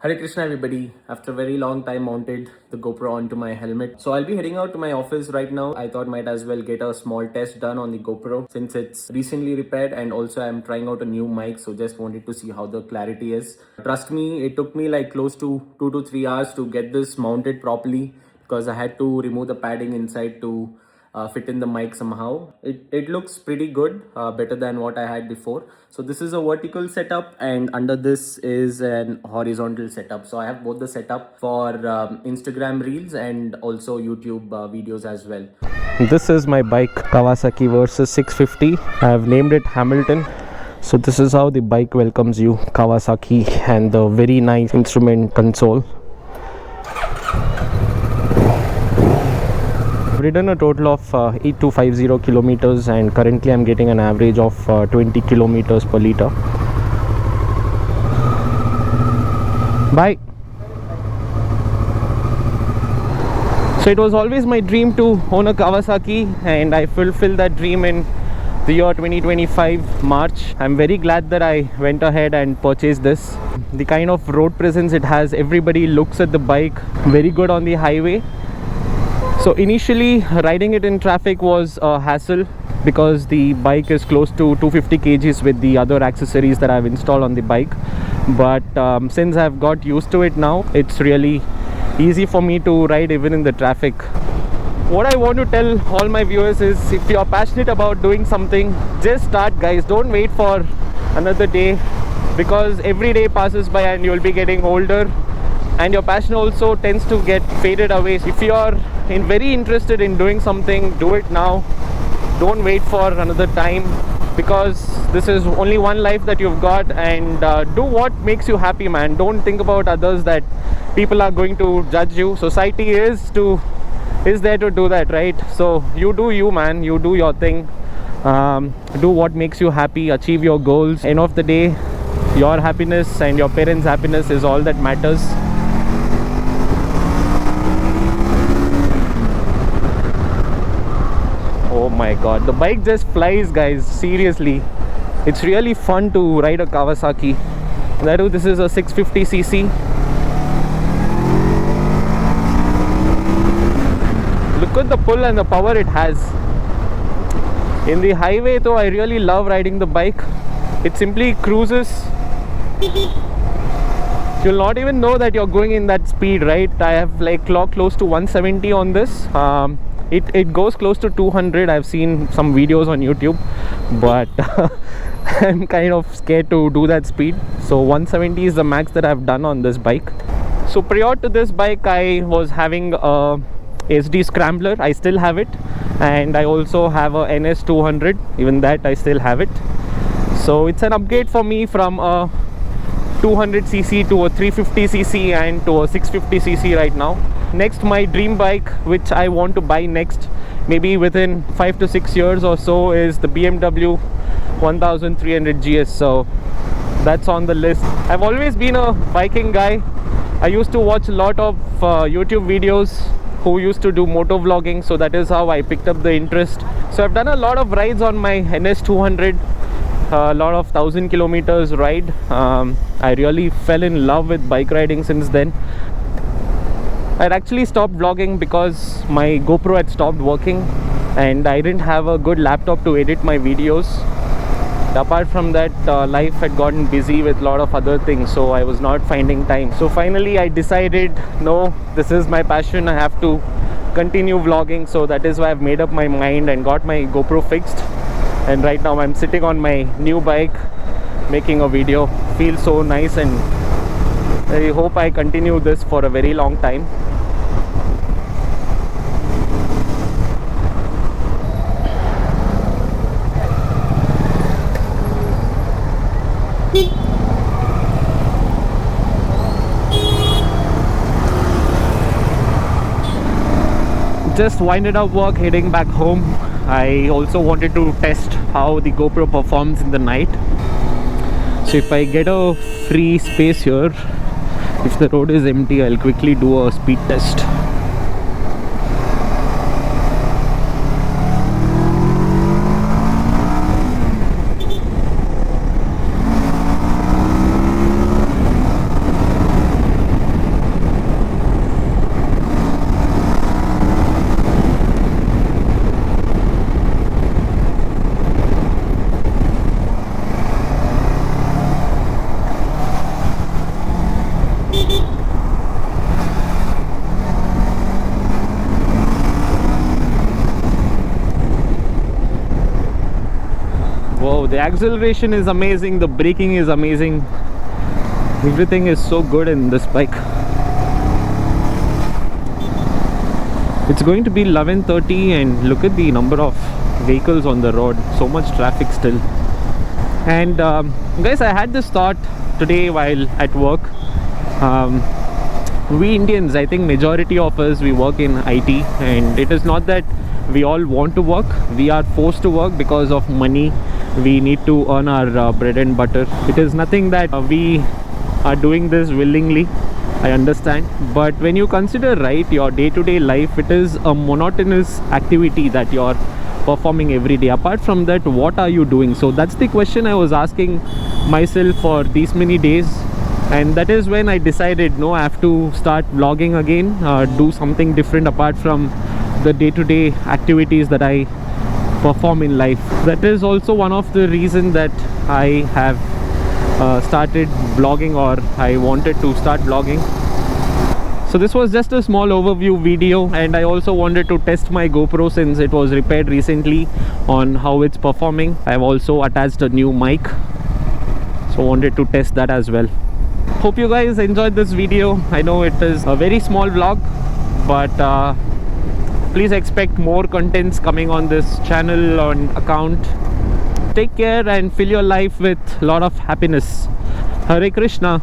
Hare Krishna everybody. After a very long time mounted the GoPro onto my helmet. So I'll be heading out to my office right now. I thought might as well get a small test done on the GoPro since it's recently repaired, and also I'm trying out a new mic, so just wanted to see how the clarity is. Trust me, it took me like close to 2 to 3 hours to get this mounted properly because I had to remove the padding inside to fit in the mic somehow. It looks pretty good, better than what I had before. So this is a vertical setup and under this is an horizontal setup. So I have both the setup for Instagram reels and also YouTube videos as well. This is my bike, Kawasaki Versys 650. I have named it Hamilton. So this is how the bike welcomes you, Kawasaki, and the very nice instrument console. I've ridden a total of 8250 kilometers and currently I'm getting an average of 20 kilometers per liter. Bye. So it was always my dream to own a Kawasaki, and I fulfilled that dream in the year 2025 March. I'm very glad that I went ahead and purchased this. The kind of road presence it has, everybody looks at the bike, very good on the highway. So initially riding it in traffic was a hassle because the bike is close to 250 kgs with the other accessories that I've installed on the bike. But since I've got used to it now, it's really easy for me to ride even in the traffic. What I want to tell all my viewers is, if you're passionate about doing something, just start, guys. Don't wait for another day, because every day passes by and you'll be getting older and your passion also tends to get faded away. If you're very interested in doing something, do it now. Don't wait for another time, because this is only one life that you've got, and do what makes you happy, man. Don't think about others, that people are going to judge you. Society is there to do that, right? So you do you, man. You do your thing. Do what makes you happy, achieve your goals. End of the day, your happiness and your parents' happiness is all that matters. Oh my god, the bike just flies, guys. Seriously, it's really fun to ride a Kawasaki. This is a 650cc. Look at the pull and the power it has. In the highway though, I really love riding the bike. It simply cruises. You'll not even know that you're going in that speed, right? I have like clocked close to 170 on this. It goes close to 200. I've seen some videos on YouTube, but I'm kind of scared to do that speed. So 170 is the max that I've done on this bike. So prior to this bike, I was having a SD Scrambler. I still have it, and I also have a NS200. Even that I still have it. So it's an upgrade for me from a 200cc to a 350cc and to a 650cc right now. Next, my dream bike, which I want to buy next, maybe within 5 to 6 years or so, is the BMW 1300 GS. So that's on the list. I've always been a biking guy. I used to watch a lot of YouTube videos who used to do moto vlogging, so that is how I picked up the interest. So I've done a lot of rides on my NS200, a lot of 1000 kilometers ride. I really fell in love with bike riding since then. I'd actually stopped vlogging because my GoPro had stopped working and I didn't have a good laptop to edit my videos. Apart from that, life had gotten busy with a lot of other things, so I was not finding time. So finally I decided, no, this is my passion, I have to continue vlogging. So that is why I've made up my mind and got my GoPro fixed, and right now I'm sitting on my new bike making a video. Feels so nice, and I hope I continue this for a very long time. Just winded up work, heading back home. I also wanted to test how the GoPro performs in the night. So if I get a free space here, if the road is empty, I'll quickly do a speed test. Whoa, the acceleration is amazing, the braking is amazing. Everything is so good in this bike. It's going to be 11:30 and look at the number of vehicles on the road. So much traffic still. And guys, I had this thought today while at work. We Indians, I think majority of us, we work in IT, and it is not that we all want to work. We are forced to work because of money. We need to earn our bread and butter. It is nothing that we are doing this willingly, I understand, but when you consider, right, your day-to-day life, it is a monotonous activity that you're performing every day. Apart from that, what are you doing? So that's the question I was asking myself for these many days, and that is when I decided, no, I have to start vlogging again, do something different apart from the day-to-day activities that I perform in life. That is also one of the reasons that I have started vlogging, or I wanted to start vlogging. So this was just a small overview video, and I also wanted to test my GoPro since it was repaired recently on how it's performing. I've also attached a new mic, so wanted to test that as well. Hope you guys enjoyed this video. I know it is a very small vlog, but please expect more contents coming on this channel on account. Take care and fill your life with a lot of happiness. Hare Krishna.